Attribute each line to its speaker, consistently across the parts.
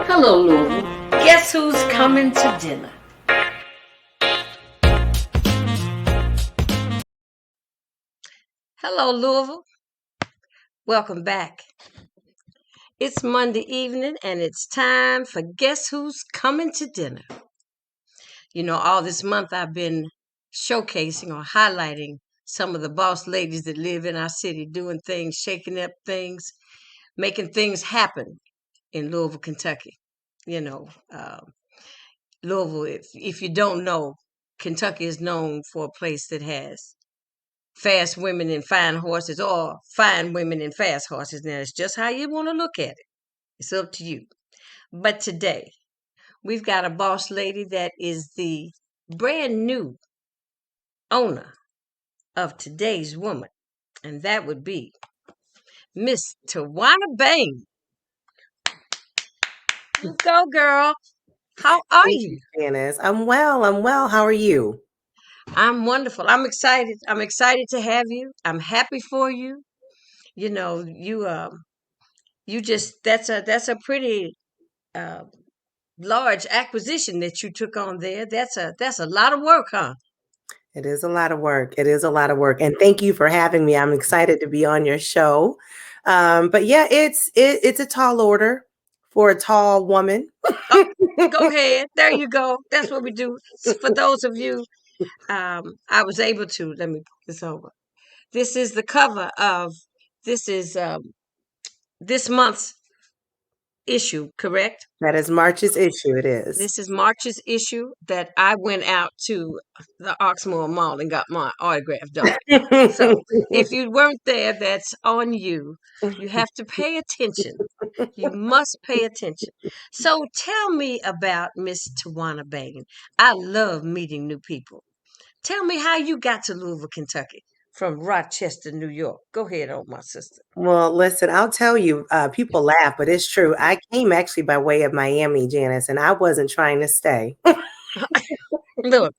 Speaker 1: Hello, Louisville. Guess who's coming to dinner? Hello, Louisville. Welcome back. It's Monday evening, and it's time for Guess Who's Coming to Dinner. You know, all this month I've been showcasing or highlighting some of the boss ladies that live in our city, doing things, shaking up things, making things happen in Louisville, Kentucky. You know, Louisville, if you don't know, Kentucky is known for a place that has fast women and fine horses, or fine women and fast horses. Now, it's just how you want to look at it. It's up to you. But today, we've got a boss lady that is the brand new owner of today's woman, and that would be Miss Tawana Bain. You go, girl. How are
Speaker 2: Thank
Speaker 1: you?
Speaker 2: Janice. I'm well. How are you?
Speaker 1: I'm wonderful. I'm excited. I'm excited to have you. I'm happy for you. You know, you just that's a pretty uh, large acquisition that you took on there. That's a lot of work, huh?
Speaker 2: It is a lot of work. It is a lot of work. And thank you for having me. I'm excited to be on your show. But yeah, it's a tall order for a tall woman.
Speaker 1: Oh, go ahead. There you go. That's what we do. For those of you, I was able to let me put this over. This is the cover of this is this month's issue, correct?
Speaker 2: That is March's issue. It is.
Speaker 1: This is March's issue that I went out to the Oxmoor Mall and got my autograph done. So if you weren't there, that's on you. You have to pay attention. You must pay attention. So tell me about Miss Tawana Bain. I love meeting new people. Tell me how you got to Louisville, Kentucky from Rochester, New York. Go ahead, oh my sister.
Speaker 2: Well, listen, I'll tell you, people laugh, but it's true. I came actually by way of Miami, Janice, and I wasn't trying to stay.
Speaker 1: Look,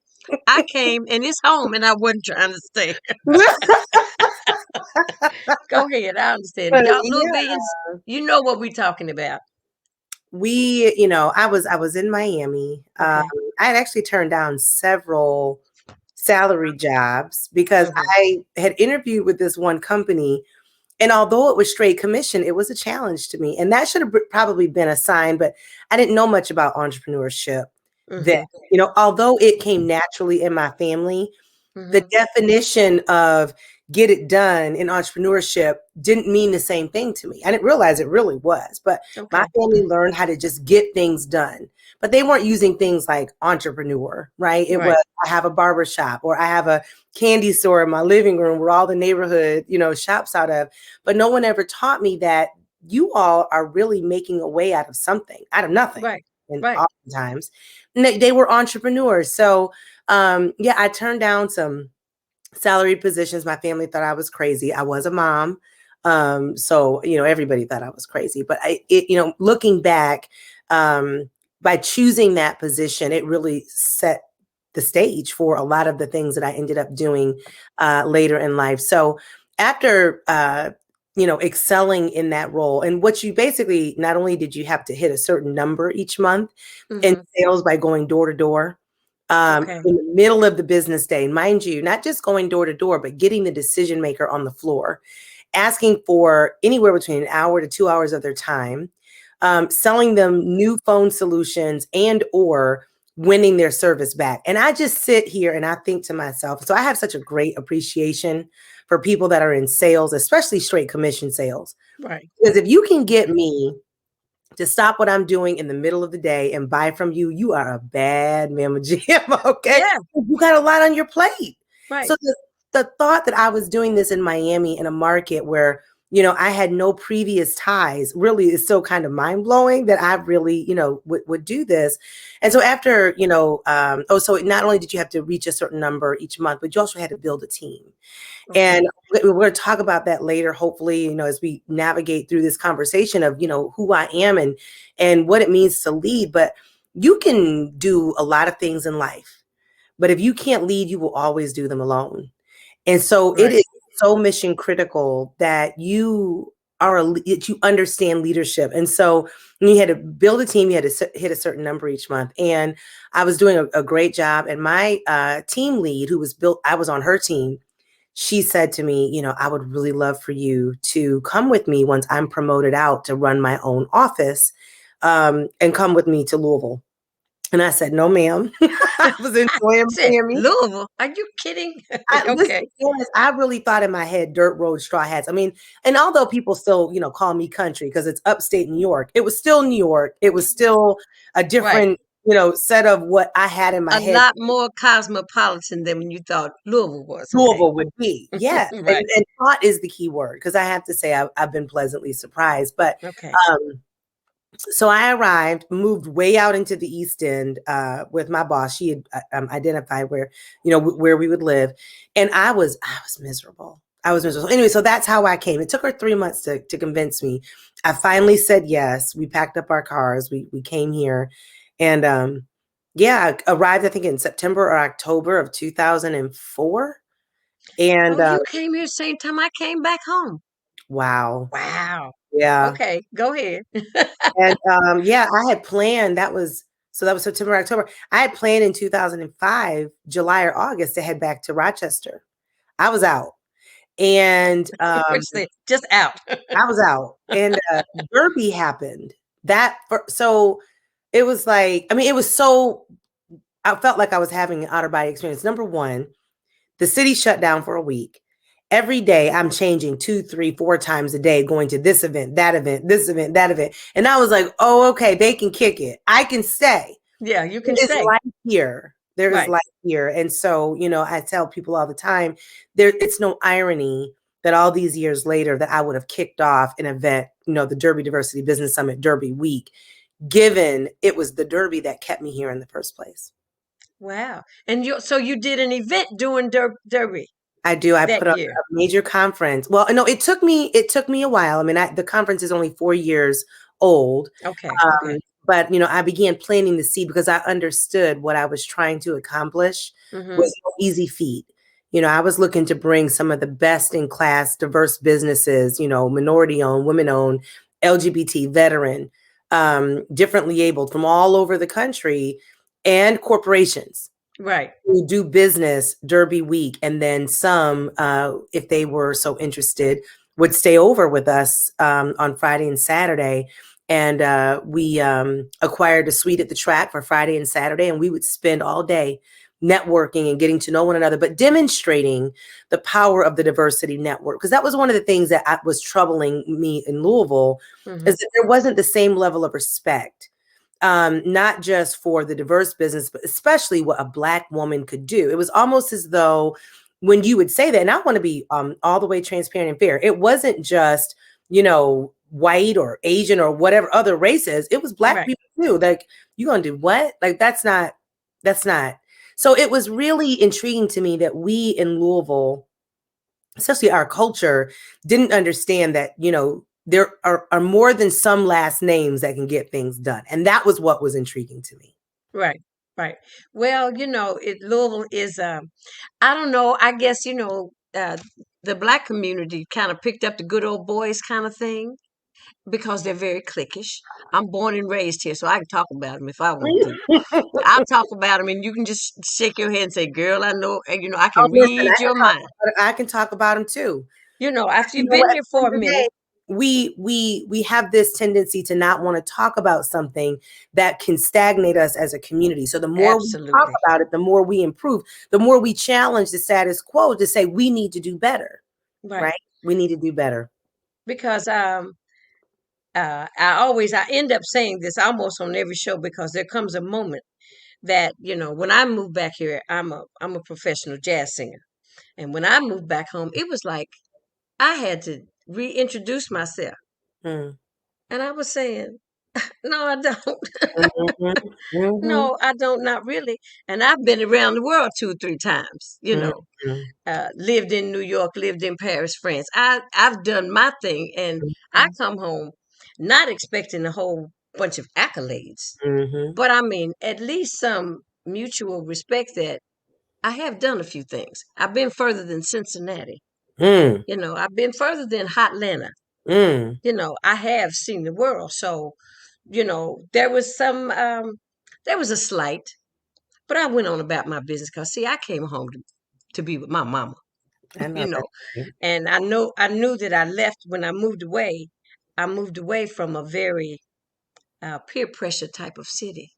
Speaker 1: I came and it's home and I wasn't trying to stay. Go ahead, I understand.
Speaker 2: But
Speaker 1: Y'all
Speaker 2: yeah,
Speaker 1: Louisvillians, you know what we're talking about.
Speaker 2: I was in Miami.
Speaker 1: Okay.
Speaker 2: I had actually turned down several salary jobs because
Speaker 1: Hmm.
Speaker 2: I had interviewed with this one company. And although it was straight commission, it was a challenge to me. And that should have probably been a sign, but I didn't know much about entrepreneurship then.
Speaker 1: Hmm.
Speaker 2: Although it came naturally in my family, the
Speaker 1: Hmm.
Speaker 2: definition of get it done in entrepreneurship didn't mean the same thing to me. I didn't realize it really was, but my
Speaker 1: Okay.
Speaker 2: family learned how to just get things done. But they weren't using things like entrepreneur, right? It
Speaker 1: Right.
Speaker 2: was, I have a barber shop or I have a candy store in my living room where all the neighborhood, shops out of. But no one ever taught me that you all are really making a way out of something, out of nothing.
Speaker 1: Right.
Speaker 2: And
Speaker 1: Right.
Speaker 2: oftentimes they were entrepreneurs. So yeah, I turned down some salaried positions. My family thought I was crazy. I was a mom. So, everybody thought I was crazy, but looking back, by choosing that position, it really set the stage for a lot of the things that I ended up doing later in life. So after, excelling in that role, and what you basically, not only did you have to hit a certain number each month in
Speaker 1: Hmm.
Speaker 2: sales by going door to door,
Speaker 1: Okay.
Speaker 2: in the middle of the business day, mind you, not just going door to door, but getting the decision maker on the floor, asking for anywhere between an hour to 2 hours of their time, selling them new phone solutions and or winning their service back. And I just sit here and I think to myself, so I have such a great appreciation for people that are in sales, especially straight commission sales.
Speaker 1: Right.
Speaker 2: Because if you can get me to stop what I'm doing in the middle of the day and buy from you, you are a bad mama jam, okay?
Speaker 1: Yeah.
Speaker 2: You got a lot on your plate.
Speaker 1: Right.
Speaker 2: So the thought that I was doing this in Miami in a market where, I had no previous ties really is still kind of mind blowing that I really, would do this. And so after, so not only did you have to reach a certain number each month, but you also had to build a team.
Speaker 1: Okay.
Speaker 2: And we're going to talk about that later, hopefully, as we navigate through this conversation of, who I am and what it means to lead. But you can do a lot of things in life, but if you can't lead, you will always do them alone. And so it
Speaker 1: Right.
Speaker 2: is so mission critical that you that you understand leadership. And so when you had to build a team, you had to hit a certain number each month. And I was doing a great job. And my team lead, who was built, I was on her team. She said to me, I would really love for you to come with me once I'm promoted out to run my own office, and come with me to Louisville. And I said, no, ma'am. I was enjoying
Speaker 1: Said,
Speaker 2: Miami.
Speaker 1: Louisville? Are you kidding?
Speaker 2: Listen,
Speaker 1: Okay.
Speaker 2: yes, I really thought in my head, dirt road, straw hats. I mean, and although people still, call me country because it's upstate New York, it was still New York. It was still a
Speaker 1: Right.
Speaker 2: different, set of what I had in my
Speaker 1: A
Speaker 2: head
Speaker 1: lot more cosmopolitan than you thought Louisville was. Okay.
Speaker 2: Louisville would be. Yes.
Speaker 1: Right.
Speaker 2: And thought is the key word, because I have to say I've been pleasantly surprised. But
Speaker 1: Okay.
Speaker 2: so I arrived, moved way out into the East End with my boss. She had identified where we would live, and I was miserable. I was miserable. Anyway, so that's how I came. It took her 3 months to convince me. I finally said yes. We packed up our cars. We came here, and I arrived, I think, in September or October of 2004. And
Speaker 1: Oh, you came here same time I came back home.
Speaker 2: wow,
Speaker 1: Wow.
Speaker 2: yeah.
Speaker 1: Okay, go ahead.
Speaker 2: And I had planned, that was September, October. I had planned in 2005, July or August, to head back to Rochester. I was out. And
Speaker 1: Which they just out.
Speaker 2: I was out. And Derby happened. So it was like, I mean, I felt like I was having an outer body experience. Number one, the city shut down for a week. Every day I'm changing 2, 3, 4 times a day, going to this event, that event, this event, that event. And I was like, oh, okay, they can kick it. I can stay.
Speaker 1: Yeah, you can
Speaker 2: There is
Speaker 1: stay.
Speaker 2: life here. There is
Speaker 1: Right.
Speaker 2: life here. And so, I tell people all the time, it's no irony that all these years later that I would have kicked off an event, the Derby Diversity Business Summit Derby Week, given it was the Derby that kept me here in the first place.
Speaker 1: Wow. And so you did an event doing Derby
Speaker 2: I do. I
Speaker 1: that
Speaker 2: put on
Speaker 1: year.
Speaker 2: a major conference. Well, no, it took me a while. I mean, the conference is only 4 years old.
Speaker 1: Okay.
Speaker 2: Um, but I began planting the seed because I understood what I was trying to accomplish
Speaker 1: Mm-hmm.
Speaker 2: was no easy feat. I was looking to bring some of the best in class, diverse businesses, minority owned, women owned, LGBT, veteran, differently abled from all over the country, and corporations
Speaker 1: Right.
Speaker 2: who do business Derby week. And then some, if they were so interested, would stay over with us on Friday and Saturday. And we acquired a suite at the track for Friday and Saturday, and we would spend all day networking and getting to know one another, but demonstrating the power of the diversity network. Because that was one of the things that was troubling me in Louisville,
Speaker 1: Mm-hmm.
Speaker 2: is that there wasn't the same level of respect, not just for the diverse business, but especially what a Black woman could do. It was almost as though when you would say that, and I want to be all the way transparent and fair, it wasn't just, white or Asian or whatever other races. It was Black
Speaker 1: Right.
Speaker 2: people too. Like, you gonna do what? Like, that's not. So it was really intriguing to me that we in Louisville, especially our culture, didn't understand that, there are more than some last names that can get things done. And that was what was intriguing to me.
Speaker 1: Right. Right. Well, Louisville is, I don't know, I guess, the Black community kind of picked up the good old boys kind of thing because they're very cliquish. I'm born and raised here, so I can talk about them if I want to. I'll talk about them, and you can just shake your head and say, "Girl, I know," and I
Speaker 2: Oh,
Speaker 1: can
Speaker 2: listen,
Speaker 1: read your mind.
Speaker 2: I can talk about them too.
Speaker 1: After
Speaker 2: You
Speaker 1: you've
Speaker 2: know
Speaker 1: been
Speaker 2: what?
Speaker 1: here
Speaker 2: At the
Speaker 1: for
Speaker 2: end
Speaker 1: a
Speaker 2: of the
Speaker 1: minute,
Speaker 2: day, we have this tendency to not want to talk about something that can stagnate us as a community. So the more we talk
Speaker 1: absolutely
Speaker 2: about it, the more we improve, the more we challenge the status quo to say we need to do better,
Speaker 1: right.
Speaker 2: right? We need to do better.
Speaker 1: Because I end up saying this almost on every show because there comes a moment that when I moved back here, I'm a professional jazz singer, and when I moved back home, it was like I had to reintroduce myself,
Speaker 2: Mm.
Speaker 1: and I was saying, "No, I don't.
Speaker 2: Mhm, mhm,
Speaker 1: No, I don't. Not really." And I've been around the world 2 or 3 times.
Speaker 2: mhm,
Speaker 1: Lived in New York, lived in Paris, France. I've done my thing, and I
Speaker 2: mhm,
Speaker 1: come home not expecting a whole bunch of accolades,
Speaker 2: mhm.
Speaker 1: but I mean at least some mutual respect that I have done a few things. I've been further than Cincinnati.
Speaker 2: Mm,
Speaker 1: I've been further than Hotlanta.
Speaker 2: Mm.
Speaker 1: I have seen the world. So, there was there was a slight, but I went on about my business because, see, I came home to be with my mama,
Speaker 2: I
Speaker 1: you
Speaker 2: know
Speaker 1: know,
Speaker 2: that's right.
Speaker 1: and I knew that I left when I moved away. I moved away from a very peer pressure type of city,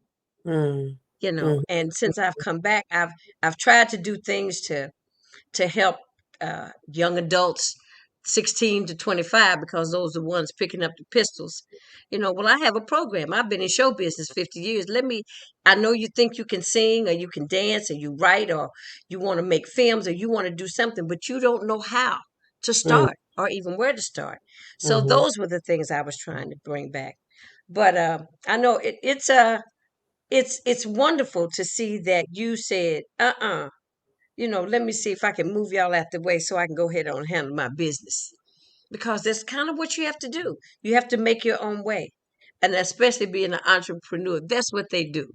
Speaker 2: Mm. Mm.
Speaker 1: and since I've come back, I've tried to do things to help young adults 16 to 25 because those are the ones picking up the pistols. Well, I have a program. I've been in show business 50 years. I know you think you can sing or you can dance or you write or you want to make films or you want to do something, but you don't know how to
Speaker 2: Mm.
Speaker 1: start or even where to start. So
Speaker 2: Mhm.
Speaker 1: those were the things I was trying to bring back. But I know it's wonderful to see that you said, let me see if I can move y'all out the way so I can go ahead on and handle my business. Because that's kind of what you have to do. You have to make your own way. And especially being an entrepreneur, that's what they do.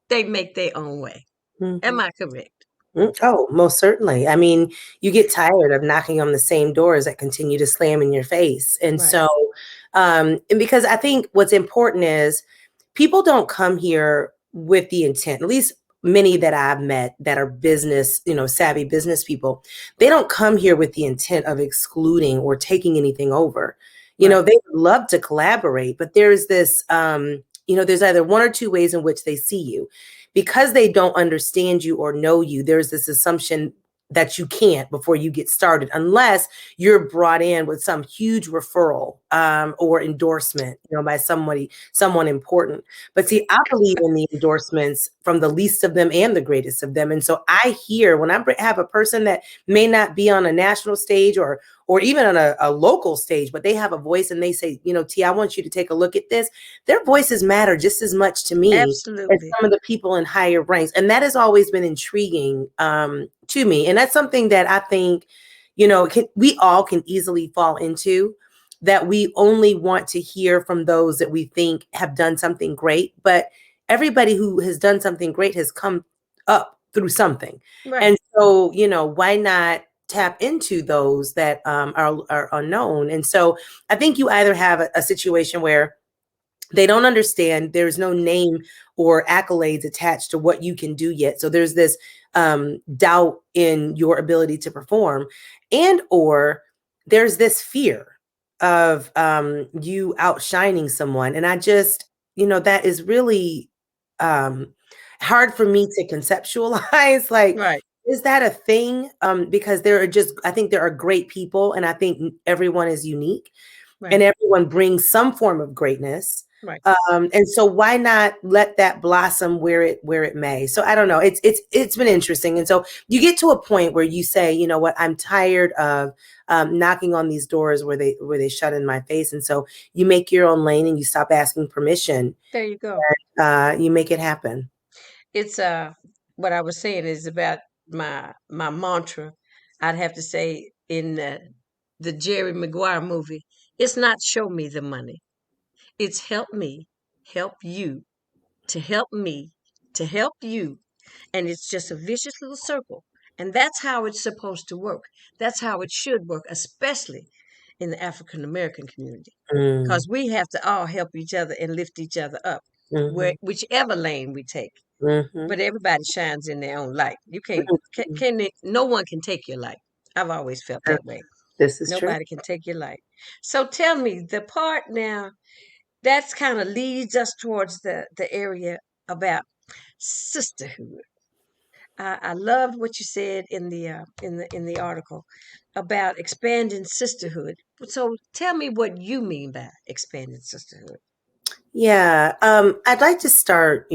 Speaker 1: They make their own way. Am
Speaker 2: Mhm.
Speaker 1: I correct?
Speaker 2: Oh, most certainly. I mean, you get tired of knocking on the same doors that continue to slam in your face. And
Speaker 1: Right.
Speaker 2: so, and because I think what's important is people don't come here with the intent, at least many that I've met that are business, savvy business people, they don't come here with the intent of excluding or taking anything over.
Speaker 1: Right.
Speaker 2: They would love to collaborate, but there's this, there's either one or two ways in which they see you because they don't understand you or know you. There's this assumption that you can't before you get started, unless you're brought in with some huge referral or endorsement, by someone important. But see, I believe in the endorsements from the least of them and the greatest of them. And so I hear when I have a person that may not be on a national stage or even on a local stage, but they have a voice and they say, T, I want you to take a look at this. Their voices matter just as much to me as
Speaker 1: Absolutely.
Speaker 2: some of the people in higher ranks. And that has always been intriguing to me. And that's something that I think, we all can easily fall into, that we only want to hear from those that we think have done something great. But everybody who has done something great has come up through something.
Speaker 1: Right.
Speaker 2: And so, why not tap into those that are unknown? And so I think you either have a situation where they don't understand there's no name or accolades attached to what you can do yet, so there's this doubt in your ability to perform, and or there's this fear of you outshining someone. And I just, that is really um hard for me to conceptualize. Like,
Speaker 1: Right.
Speaker 2: is that a thing? Because I think there are great people, and I think everyone is unique and
Speaker 1: Right.
Speaker 2: everyone brings some form of greatness.
Speaker 1: Right.
Speaker 2: And so why not let that blossom where it may? So I don't know. It's been interesting. And so you get to a point where you say, you know what, I'm tired of knocking on these doors where they shut in my face. And so you make your own lane and you stop asking permission.
Speaker 1: There you go.
Speaker 2: You make it happen.
Speaker 1: It's what I was saying is about my mantra. I'd have to say in the Jerry Maguire movie, it's not show me the money. It's help me help you to help me to help you. And it's just a vicious little circle. And that's how it's supposed to work. That's how it should work, especially in the African American community.
Speaker 2: Mm,
Speaker 1: Because we have to all help each other and lift each other up,
Speaker 2: mhm,
Speaker 1: whichever lane we take.
Speaker 2: mhm,
Speaker 1: But everybody shines in their own light. You can't,
Speaker 2: mhm.
Speaker 1: no one can take your light. I've always felt
Speaker 2: True.
Speaker 1: that way.
Speaker 2: This is true.
Speaker 1: Nobody can take your light. So tell me the part now that's kind of leads us towards the area about sisterhood. I loved what you said in the article about expanding sisterhood. So tell me what you mean by expanding sisterhood.
Speaker 2: Yeah, I'd like to start,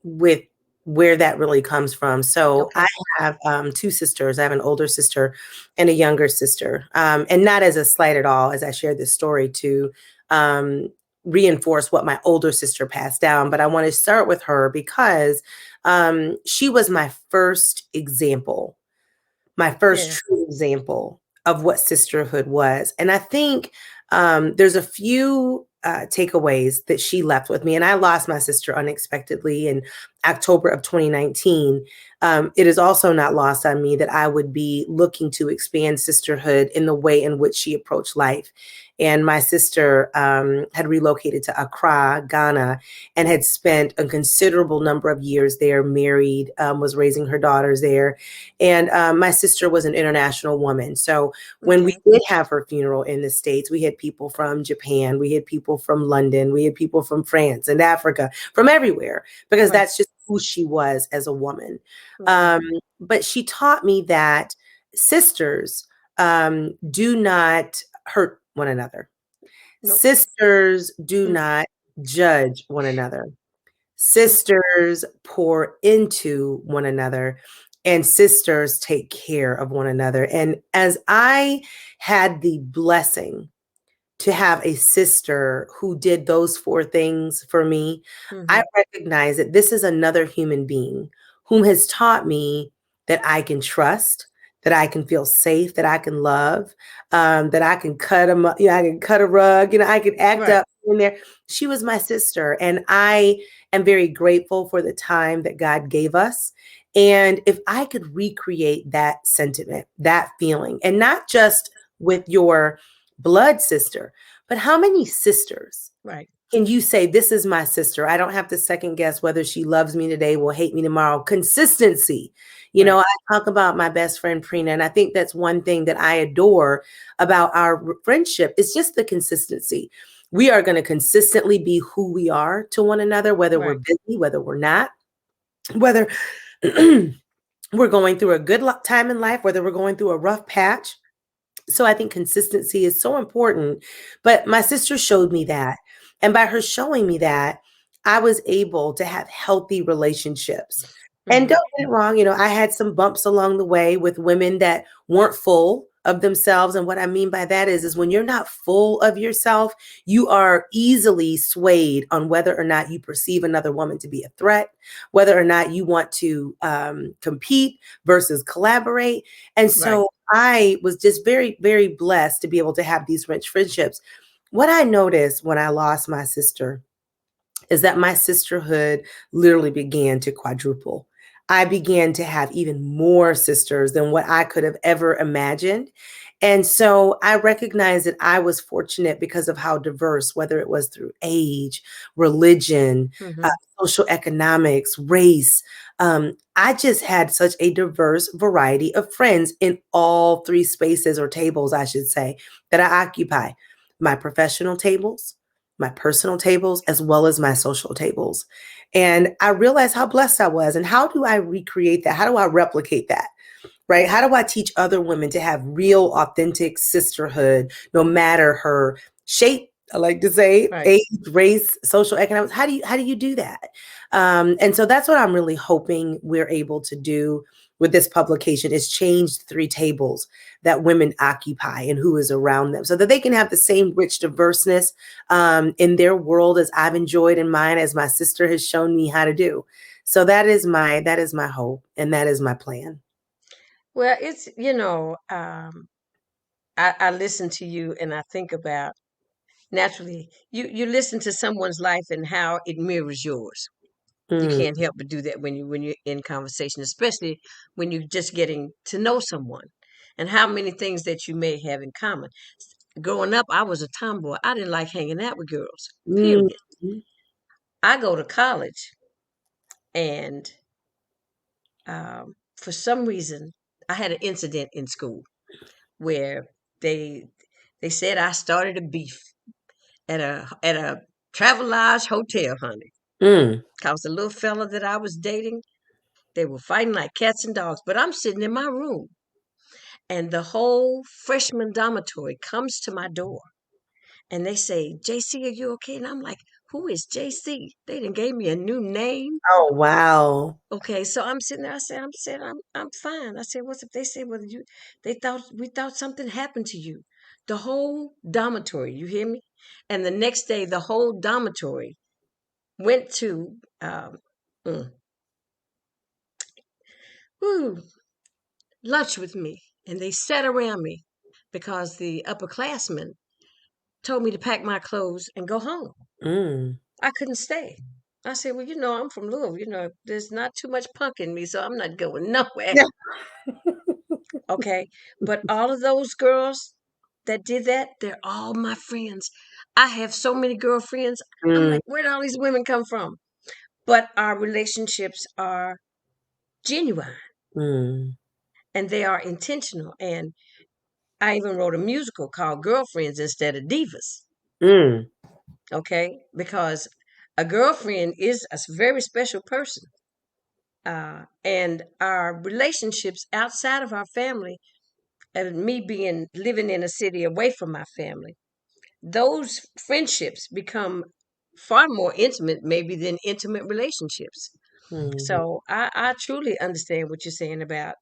Speaker 2: with where that really comes from. So I
Speaker 1: Okay.
Speaker 2: have two sisters. I have an older sister and a younger sister, and not as a slight at all, as I shared this story to um, reinforce what my older sister passed down. But I want to start with her because she was my first
Speaker 1: Yeah.
Speaker 2: true example of what sisterhood was. And I think there's a few takeaways that she left with me. And I lost my sister unexpectedly in October of 2019. It is also not lost on me that I would be looking to expand sisterhood in the way in which she approached life. And my sister had relocated to Accra, Ghana, and had spent a considerable number of years there, married, was raising her daughters there. And my sister was an international woman. So when we
Speaker 1: Okay.
Speaker 2: did have her funeral in the States, we had people from Japan, we had people from London, we had people from France and Africa, from everywhere, because
Speaker 1: Right.
Speaker 2: that's just who she was as a woman.
Speaker 1: Okay.
Speaker 2: But she taught me that sisters do not hurt one another.
Speaker 1: Nope.
Speaker 2: Sisters do
Speaker 1: Mm,
Speaker 2: not judge one another. Sisters pour into one another, and sisters take care of one another. And as I had the blessing to have a sister who did those four things for me, I
Speaker 1: mm-hmm.
Speaker 2: recognize that this is another human being whom has taught me that I can trust, that I can feel safe, that I can love, that I can cut a, I can cut a rug, I can act
Speaker 1: Right.
Speaker 2: up in there. She was my sister, and I am very grateful for the time that God gave us. And if I could recreate that sentiment, that feeling, and not just with your blood sister, but how many sisters
Speaker 1: Right.
Speaker 2: can you say, this is my sister? I don't have to second guess whether she loves me today, will hate me tomorrow. Consistency.
Speaker 1: Right.
Speaker 2: I talk about my best friend, Prina, and I think that's one thing that I adore about our friendship is just the consistency. We are going to consistently be who we are to one another, whether we're
Speaker 1: Right.
Speaker 2: busy, whether we're not, whether we're going through a good time in life, whether we're going through a rough patch. So I think consistency is so important. But my sister showed me that. And by her showing me that, I was able to have healthy relationships. And
Speaker 1: Mm-hmm.
Speaker 2: don't get it wrong, I had some bumps along the way with women that weren't full of themselves. And what I mean by that is when you're not full of yourself, you are easily swayed on whether or not you perceive another woman to be a threat, whether or not you want to compete versus collaborate. And
Speaker 1: Right.
Speaker 2: so I was just very, very blessed to be able to have these rich friendships. What I noticed when I lost my sister is that my sisterhood literally began to quadruple. I began to have even more sisters than what I could have ever imagined. And so I recognized that I was fortunate because of how diverse, whether it was through age, religion,
Speaker 1: Mm-hmm.
Speaker 2: social economics, race. I just had such a diverse variety of friends in all three spaces or tables, I should say, that I occupy: my professional tables, my personal tables, as well as my social tables. And I realized how blessed I was. And how do I recreate that? How do I replicate that? Right? How do I teach other women to have real, authentic sisterhood, no matter her shape? I like to say
Speaker 1: Right.
Speaker 2: age, race, social economics. How do you do that? And so that's what I'm really hoping we're able to do with this publication is change the three tables that women occupy and who is around them, so that they can have the same rich diverseness in their world as I've enjoyed in mine, as my sister has shown me how to do. So that is my hope, and that is my plan.
Speaker 1: Well, it's, I listen to you and I think about naturally, you listen to someone's life and how it mirrors yours. You
Speaker 2: Mm,
Speaker 1: can't help but do that when you're in conversation, especially when you're just getting to know someone and how many things that you may have in common. Growing up, I was a tomboy. I didn't like hanging out with girls.
Speaker 2: mm,
Speaker 1: Period. I go to college and for some reason I had an incident in school where they they said I started a beef at a Travelodge hotel, honey.
Speaker 2: mm,
Speaker 1: Cause the little fella that I was dating, they were fighting like cats and dogs. But I'm sitting in my room, and the whole freshman dormitory comes to my door, and they say, "JC, are you okay?" And I'm like, "Who is JC?" They done gave me a new name.
Speaker 2: oh, wow.
Speaker 1: Okay, so I'm sitting there. I'm fine. I said, "What's up?" They said, "Well, we thought something happened to you." The whole dormitory, you hear me? And the next day, the whole dormitory went to mm, woo, lunch with me, and they sat around me because the upperclassmen told me to pack my clothes and go home.
Speaker 2: Mm.
Speaker 1: I couldn't stay. I said, "Well, I'm from Louisville. There's not too much punk in me, so I'm not going nowhere."
Speaker 2: Yeah.
Speaker 1: Okay. But all of those girls that did that, they're all my friends. I have so many girlfriends. I'm
Speaker 2: Mm,
Speaker 1: like, where did all these women come from? But our relationships are genuine
Speaker 2: mm,
Speaker 1: and they are intentional. And I even wrote a musical called Girlfriends instead of Divas.
Speaker 2: mm,
Speaker 1: Okay, because a girlfriend is a very special person. And our relationships outside of our family, and me being living in a city away from my family, those friendships become far more intimate, maybe, than intimate relationships.
Speaker 2: mhm.
Speaker 1: So I truly understand what you're saying about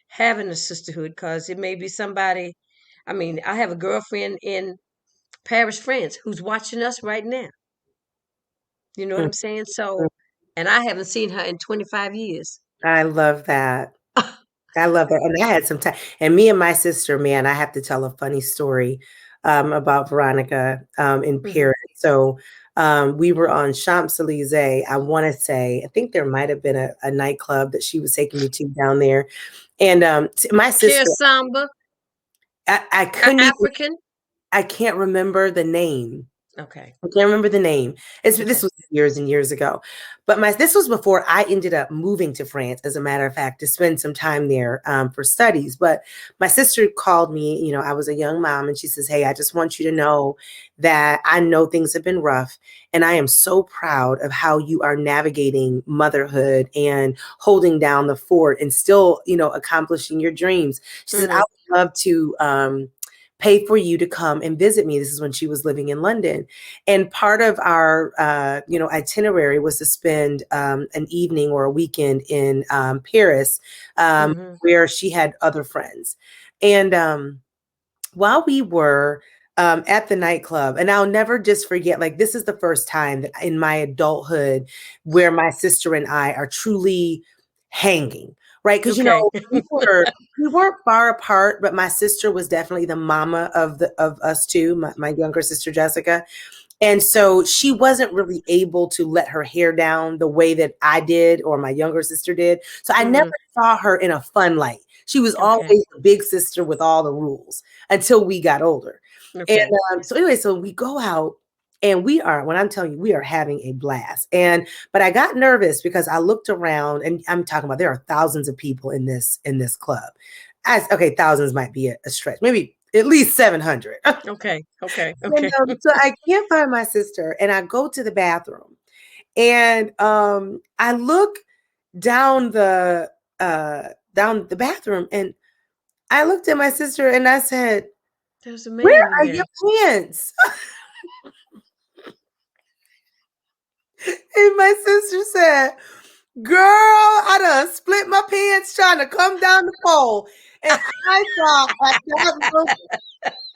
Speaker 1: having a sisterhood, because it may be somebody. I mean, I have a girlfriend in Paris, France, who's watching us right now. You know what
Speaker 2: Mm,
Speaker 1: I'm saying?
Speaker 2: mm.
Speaker 1: So, and I haven't seen her in 25 years.
Speaker 2: I love that. I love that. And I had some time. And me and my sister, man, I have to tell a funny story about Veronica in
Speaker 1: Hmm.
Speaker 2: Paris. So we were on Champs Elysees. I want to say, I think there might have been a nightclub that she was taking me to down there. And my
Speaker 1: Care
Speaker 2: sister,
Speaker 1: Samba,
Speaker 2: I couldn't even,
Speaker 1: African.
Speaker 2: I can't remember the name.
Speaker 1: Okay.
Speaker 2: I can't remember the name. This
Speaker 1: Okay.
Speaker 2: was years and years ago, but this was before I ended up moving to France. As a matter of fact, to spend some time there for studies. But my sister called me. You know, I was a young mom, and she says, "Hey, I just want you to know that I know things have been rough, and I am so proud of how you are navigating motherhood and holding down the fort, and still, accomplishing your dreams." She said, "I
Speaker 1: Hmm.
Speaker 2: would love to." Pay for you to come and visit me. This is when she was living in London. And part of our, itinerary was to spend an evening or a weekend in Paris,
Speaker 1: Hmm.
Speaker 2: where she had other friends. And while we were at the nightclub, and I'll never just forget, like, this is the first time that in my adulthood where my sister and I are truly hanging, right? Because
Speaker 1: Okay.
Speaker 2: we weren't far apart, but my sister was definitely the mama of us two, my younger sister Jessica. And so she wasn't really able to let her hair down the way that I did or my younger sister did. So I never
Speaker 1: Hmm.
Speaker 2: saw her in a fun light. She was
Speaker 1: Okay.
Speaker 2: always the big sister with all the rules until we got older. And
Speaker 1: Okay.
Speaker 2: so anyway, so we go out and when I'm telling you, we are having a blast. But I got nervous because I looked around, and I'm talking about there are thousands of people in this club. Okay, thousands might be a stretch, maybe at least 700.
Speaker 1: Okay. Okay.
Speaker 2: And
Speaker 1: Okay.
Speaker 2: so I can't find my sister, and I go to the bathroom, and I look down the bathroom, and I looked at my sister, and I said,
Speaker 1: There's a
Speaker 2: "Where
Speaker 1: man in
Speaker 2: are your
Speaker 1: there.
Speaker 2: pants?" And my sister said, "Girl, I done split my pants trying to come down the pole." And I thought at that moment,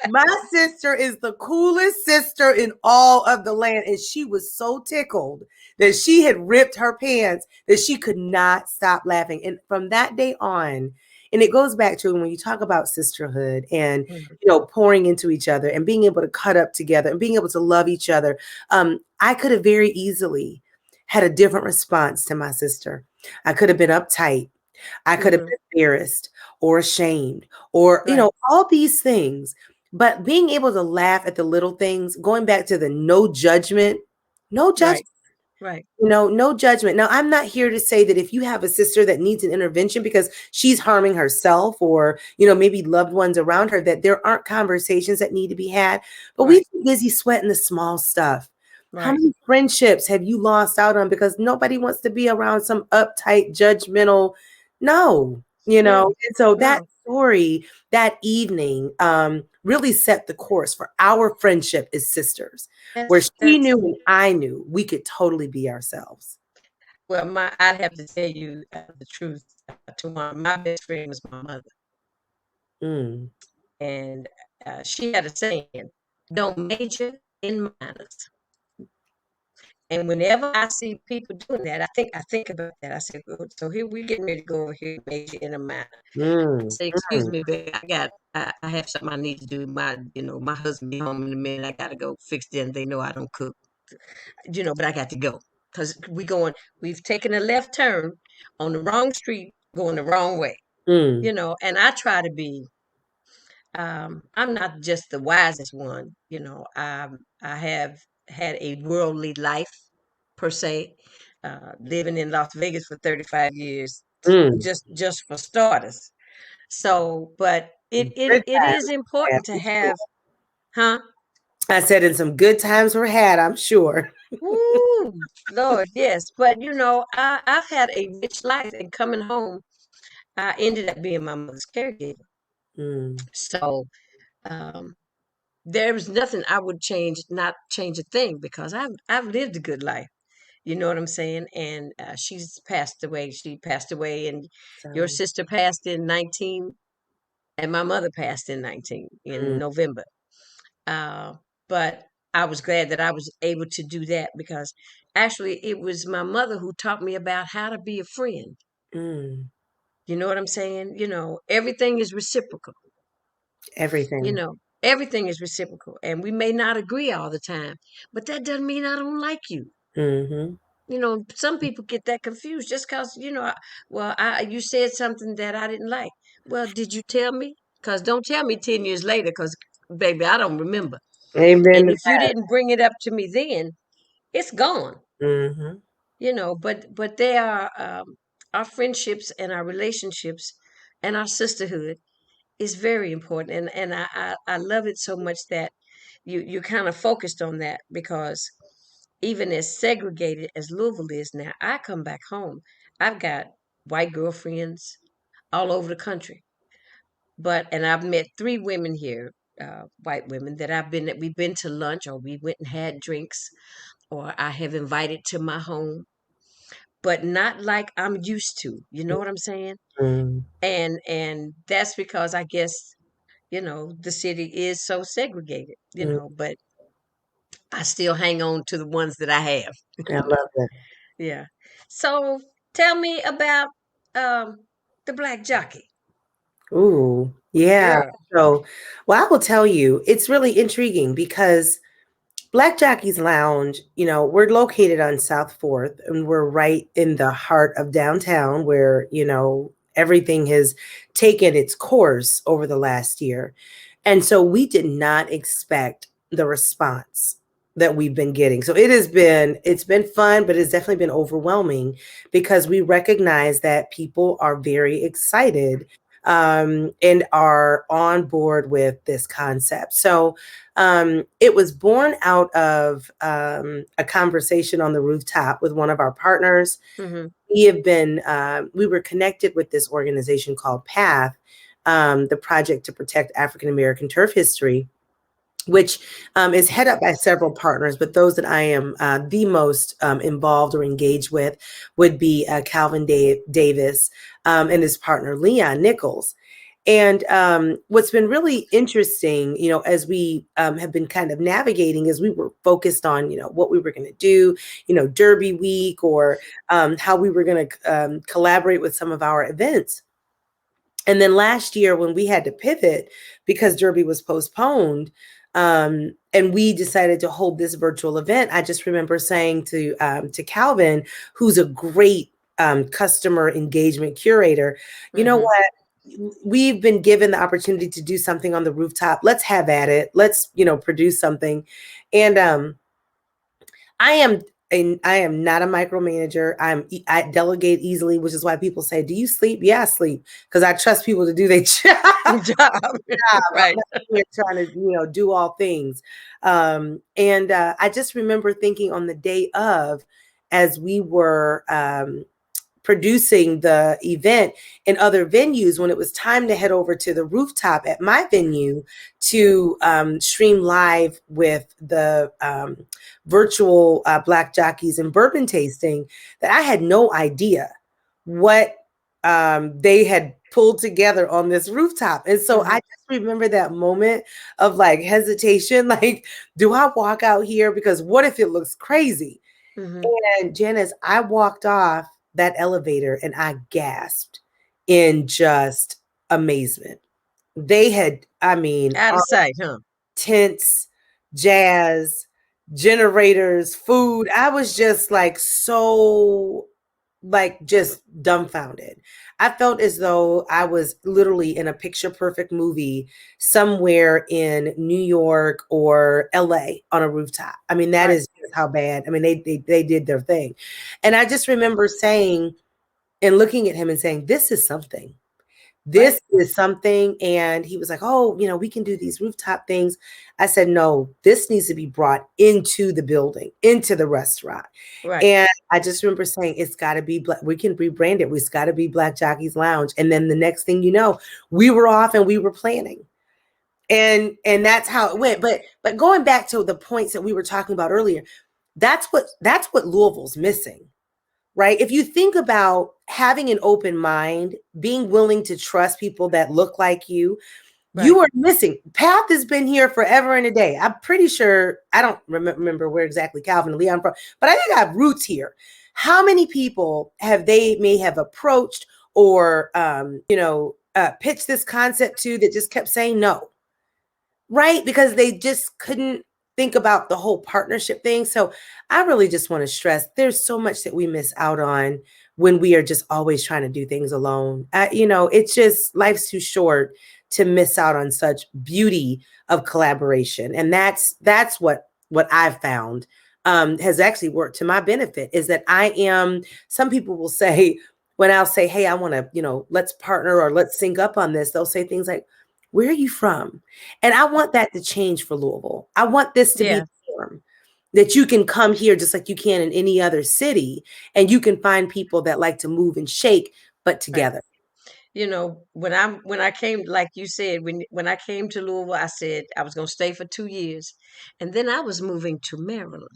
Speaker 2: my sister is the coolest sister in all of the land. And she was so tickled that she had ripped her pants that she could not stop laughing. And from that day on, and it goes back to when you talk about sisterhood and
Speaker 1: Mhm.
Speaker 2: pouring into each other and being able to cut up together and being able to love each other. I could have very easily had a different response to my sister. I could have been uptight. I could have
Speaker 1: Mhm.
Speaker 2: been embarrassed or ashamed or,
Speaker 1: Right.
Speaker 2: all these things. But being able to laugh at the little things, going back to the no judgment, no
Speaker 1: Right.
Speaker 2: judgment,
Speaker 1: Right.
Speaker 2: no judgment. Now, I'm not here to say that if you have a sister that needs an intervention because she's harming herself or, maybe loved ones around her, that there aren't conversations that need to be had. But we're
Speaker 1: Right.
Speaker 2: too busy sweating the small stuff. How
Speaker 1: Right.
Speaker 2: many friendships have you lost out on because nobody wants to be around some uptight, judgmental? No,
Speaker 1: No.
Speaker 2: And so that
Speaker 1: No.
Speaker 2: story, that evening, really set the course for our friendship as sisters, where she
Speaker 1: That's
Speaker 2: knew and I knew we could totally be ourselves.
Speaker 1: well, my I'd have to tell you the truth. To my best friend was my mother,
Speaker 2: Mm,
Speaker 1: and she had a saying: "Don't major in minors." And whenever I see people doing that, I think about that. I say, "Good, so here we getting ready to go over here and major in a minor." I
Speaker 2: mm,
Speaker 1: say, "Excuse
Speaker 2: mm,
Speaker 1: me, babe, I have something I need to do. My husband be home in a minute. I gotta go fix dinner. They know I don't cook, but I got to go because we've taken a left turn on the wrong street, going the wrong way,
Speaker 2: mm,
Speaker 1: and I try to be I'm not just the wisest one, you know. I have had a worldly life per se, living in Las Vegas for 35 years,
Speaker 2: Mm.
Speaker 1: just for starters. So, but
Speaker 2: Good
Speaker 1: it is
Speaker 2: times were had,
Speaker 1: important to
Speaker 2: I'm sure.
Speaker 1: have, huh?
Speaker 2: I said, and some good times were had, I'm sure.
Speaker 1: Ooh, Lord, yes. But you know, I've had a rich life, and coming home, I ended up being my mother's caregiver.
Speaker 2: Mm,
Speaker 1: So, um, there was nothing I would change, not change a thing, because I've lived a good life. You know what I'm saying? And she's passed away. She passed away, and your
Speaker 2: sorry.
Speaker 1: sister passed in 19, and my mother passed in 19 in
Speaker 2: Mm,
Speaker 1: November. Uh, but I was glad that I was able to do that because actually it was my mother who taught me about how to be a friend.
Speaker 2: mm,
Speaker 1: You know what I'm saying? You know, everything is reciprocal. You
Speaker 2: everything.
Speaker 1: know, everything is reciprocal. And we may not agree all the time, but that doesn't mean I don't like you.
Speaker 2: Hmm.
Speaker 1: You know, some people get that confused just because, you know, you said something that I didn't like. Well, did you tell me? Because don't tell me 10 years later, because, baby, I don't remember.
Speaker 2: Amen
Speaker 1: And
Speaker 2: to
Speaker 1: if you
Speaker 2: that.
Speaker 1: didn't bring it up to me then, it's gone.
Speaker 2: Hmm.
Speaker 1: You know, but they are our friendships and our relationships and our sisterhood is very important. And I love it so much that you kind of focused on that because even as segregated as Louisville is now, I come back home. I've got white girlfriends all over the country. And I've met three women here, white women we've been to lunch or we went and had drinks or I have invited to my home, but not like I'm used to. You know what I'm saying?
Speaker 2: Mm,
Speaker 1: And that's because I guess, you know, the city is so segregated, you
Speaker 2: mm.
Speaker 1: know, but I still hang on to the ones that I have.
Speaker 2: I love it.
Speaker 1: Yeah. So tell me about um the black jockey.
Speaker 2: Ooh, yeah.
Speaker 1: Girl.
Speaker 2: So, well, I will tell you, it's really intriguing because Black Jockey's Lounge, we're located on South 4th and we're right in the heart of downtown where, everything has taken its course over the last year. And so we did not expect the response that we've been getting. So it's been fun, but it's definitely been overwhelming because we recognize that people are very excited and are on board with this concept. So it was born out of a conversation on the rooftop with one of our partners.
Speaker 1: Mm-hmm.
Speaker 2: We were connected with this organization called PATH, the Project to Protect African American Turf History, which is head up by several partners, but those that I am the most involved or engaged with would be Calvin Davis and his partner Leon Nichols. And what's been really interesting, as we have been kind of navigating, as we were focused on, what we were going to do, Derby Week, or how we were going to collaborate with some of our events. And then last year, when we had to pivot because Derby was postponed, and we decided to hold this virtual event, I just remember saying to Calvin, who's a great customer engagement curator, you know
Speaker 1: Mm-hmm.
Speaker 2: what? We've been given the opportunity to do something on the rooftop. Let's have at it. Let's, produce something. And I am I am not a micromanager. I delegate easily, which is why people say, "Do you sleep?" Yeah, I sleep because I trust people to do their job.
Speaker 1: Job.
Speaker 2: I'm
Speaker 1: Right.
Speaker 2: not here trying to, do all things. And I just remember thinking on the day of, as we were producing the event in other venues, when it was time to head over to the rooftop at my venue to stream live with the virtual black jockeys and bourbon tasting, that I had no idea what they had pulled together on this rooftop. And so
Speaker 1: Mm-hmm.
Speaker 2: I just remember that moment of like hesitation, like, do I walk out here? Because what if it looks crazy?
Speaker 1: Mm-hmm.
Speaker 2: And Janice, I walked off that elevator and I gasped in just amazement. They had, I mean,
Speaker 1: Out of sight, huh?
Speaker 2: tents, jazz, generators, food. I was just like so like just dumbfounded. I felt as though I was literally in a picture perfect movie somewhere in New York or LA on a rooftop. I mean, that
Speaker 1: Right,
Speaker 2: is just how bad. I mean, they did their thing. And I just remember saying and looking at him and saying, this is something.
Speaker 1: right,
Speaker 2: This is something. And he was like, oh, we can do these rooftop things. I said, no, this needs to be brought into the building, into the restaurant.
Speaker 1: right.
Speaker 2: And I just remember saying, it's got to be black. We can rebrand it. It's got to be Black Jockey's Lounge. And then the next thing you know, we were off and we were planning. And that's how it went. But going back to the points that we were talking about earlier, that's what Louisville's missing, right? If you think about having an open mind, being willing to trust people that look like you
Speaker 1: Right.
Speaker 2: are missing. Path has been here forever and a day. I'm pretty sure, I don't remember where exactly Calvin and Leon from, but I think I have roots here. How many people have they may have approached or, pitched this concept to that just kept saying no? Right? Because they just couldn't think about the whole partnership thing. So I really just want to stress there's so much that we miss out on when we are just always trying to do things alone. It's just life's too short to miss out on such beauty of collaboration. And that's what I've found has actually worked to my benefit is that some people will say, when I'll say, hey, I want to, let's partner or let's sync up on this, they'll say things like, where are you from? And I want that to change for Louisville. I want this to be
Speaker 1: Yeah,
Speaker 2: the norm that you can come here just like you can in any other city and you can find people that like to move and shake, but
Speaker 1: right.
Speaker 2: together.
Speaker 1: When I came, like you said, when I came to Louisville, I said I was gonna stay for 2 years, and then I was moving to Maryland.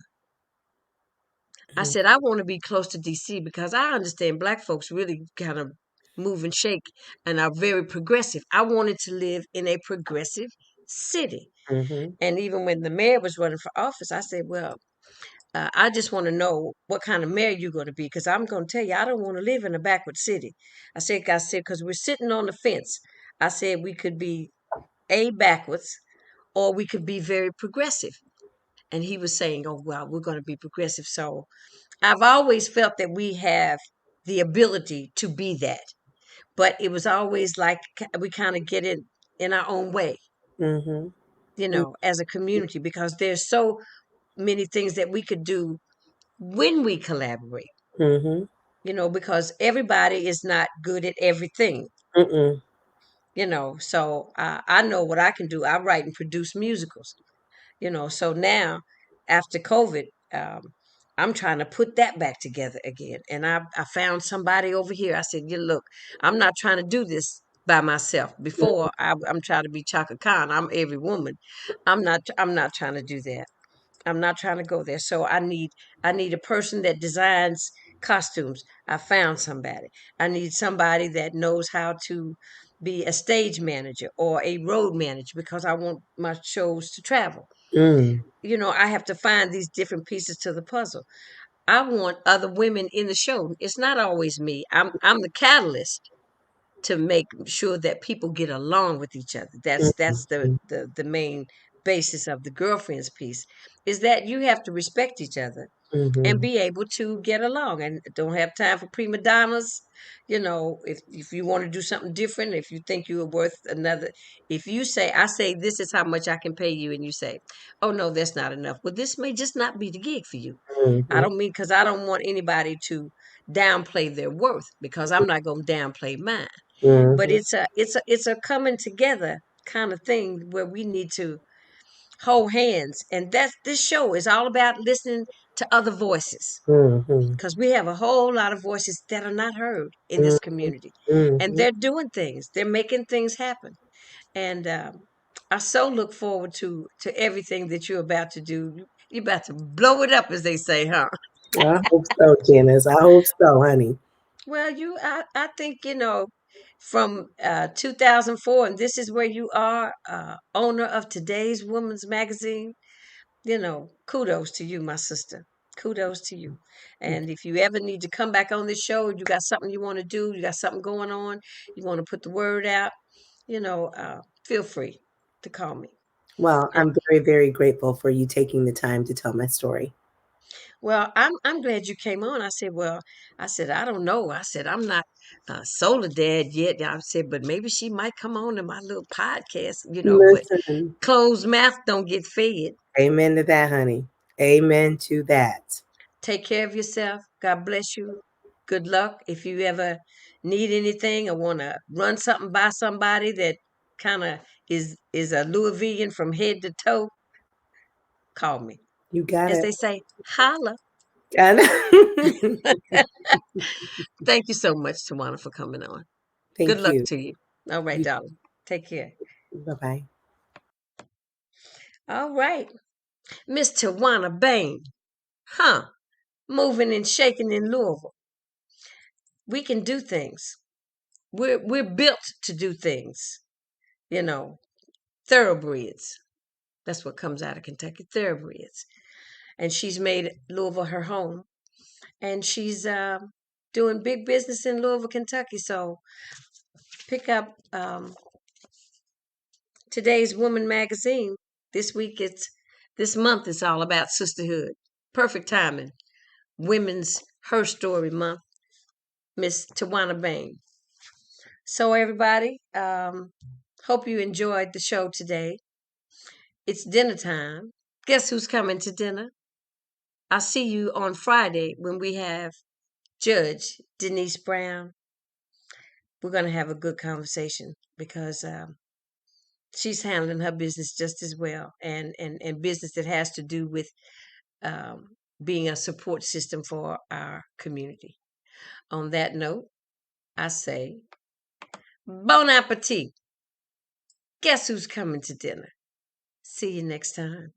Speaker 1: I
Speaker 2: Mhm,
Speaker 1: said I want to be close to DC because I understand Black folks really kind of move and shake and are very progressive. I wanted to live in a progressive city,
Speaker 2: mhm,
Speaker 1: and even when the mayor was running for office, I said, well, I just want to know what kind of mayor you're going to be because I'm going to tell you, I don't want to live in a backward city. I said, because we're sitting on the fence. I said we could be a backwards or we could be very progressive. And he was saying, oh, well, we're going to be progressive. So I've always felt that we have the ability to be that. But it was always like we kind of get it in our own way,
Speaker 2: mhm,
Speaker 1: as a community, because there's so many things that we could do when we collaborate.
Speaker 2: mhm,
Speaker 1: Because everybody is not good at everything,
Speaker 2: mm,
Speaker 1: so I know what I can do. I write and produce musicals, so now after COVID, um, I'm trying to put that back together again. And I found somebody over here. I said, yeah, look, I'm not trying to do this by myself. Before I'm trying to be Chaka Khan. I'm every woman. I'm not trying to do that. I'm not trying to go there. So I need a person that designs costumes. I found somebody. I need somebody that knows how to be a stage manager or a road manager because I want my shows to travel.
Speaker 2: mm,
Speaker 1: I have to find these different pieces to the puzzle. I want other women in the show. It's not always me. I'm the catalyst to make sure that people get along with each other. That's the
Speaker 2: mm,
Speaker 1: the the main basis of the girlfriends piece is that you have to respect each other and
Speaker 2: mhm,
Speaker 1: be able to get along and don't have time for prima donnas. If you want to do something different, if you think you are worth another, if you say, I say, this is how much I can pay you, and you say, oh, no, that's not enough. Well, this may just not be the gig for you. I
Speaker 2: mhm,
Speaker 1: don't mean, because I don't want anybody to downplay their worth because I'm not going to downplay mine. But
Speaker 2: mhm,
Speaker 1: it's a coming together kind of thing where we need to hold hands. And this show is all about listening to other voices
Speaker 2: mhm,
Speaker 1: because we have a whole lot of voices that are not heard in
Speaker 2: mhm,
Speaker 1: this community, and
Speaker 2: mhm.
Speaker 1: they're doing things. They're making things happen, and I so look forward to everything that you're about to do. You're about to blow it up, as they say, huh?
Speaker 2: I hope so, Janice. I hope so, honey.
Speaker 1: Well, I think from 2004, and this is where you are, owner of today's Woman's Magazine. Kudos to you, my sister. Kudos to you. And if you ever need to come back on this show, you got something you want to do, you got something going on, you want to put the word out, feel free to call me.
Speaker 2: Well,
Speaker 1: And
Speaker 2: I'm very, very grateful for you taking the time to tell my story.
Speaker 1: Well, I'm glad you came on. I said, well, I said, I don't know. I said, I'm not solar dad yet. I said, but maybe she might come on to my little podcast, but
Speaker 2: Listen,
Speaker 1: closed mouth don't get fed.
Speaker 2: amen to that, honey. Amen to that.
Speaker 1: Take care of yourself. God bless you. Good luck. If you ever need anything or want to run something by somebody that kind of is a Louisvillian from head to toe, call me.
Speaker 2: You got
Speaker 1: As
Speaker 2: it.
Speaker 1: they say, holla.
Speaker 2: And
Speaker 1: Thank you so much, Tawana, for coming on. Good
Speaker 2: thank
Speaker 1: luck
Speaker 2: you.
Speaker 1: to you. All right,
Speaker 2: You
Speaker 1: darling. Take care.
Speaker 2: bye-bye.
Speaker 1: All right. Miss Tawana Bain. Huh. Moving and shaking in Louisville. We can do things. We're built to do things. You know, thoroughbreds. That's what comes out of Kentucky, thoroughbreds. And she's made Louisville her home. And she's doing big business in Louisville, Kentucky. So pick up today's Woman magazine. This month it's all about sisterhood. Perfect timing. Women's Herstory Month. Miss Tawana Bain. So everybody, hope you enjoyed the show today. It's dinner time. Guess who's coming to dinner? I'll see you on Friday when we have Judge Denise Brown. We're going to have a good conversation because she's handling her business just as well, and business that has to do with being a support system for our community. On that note, I say, bon appetit. Guess who's coming to dinner? See you next time.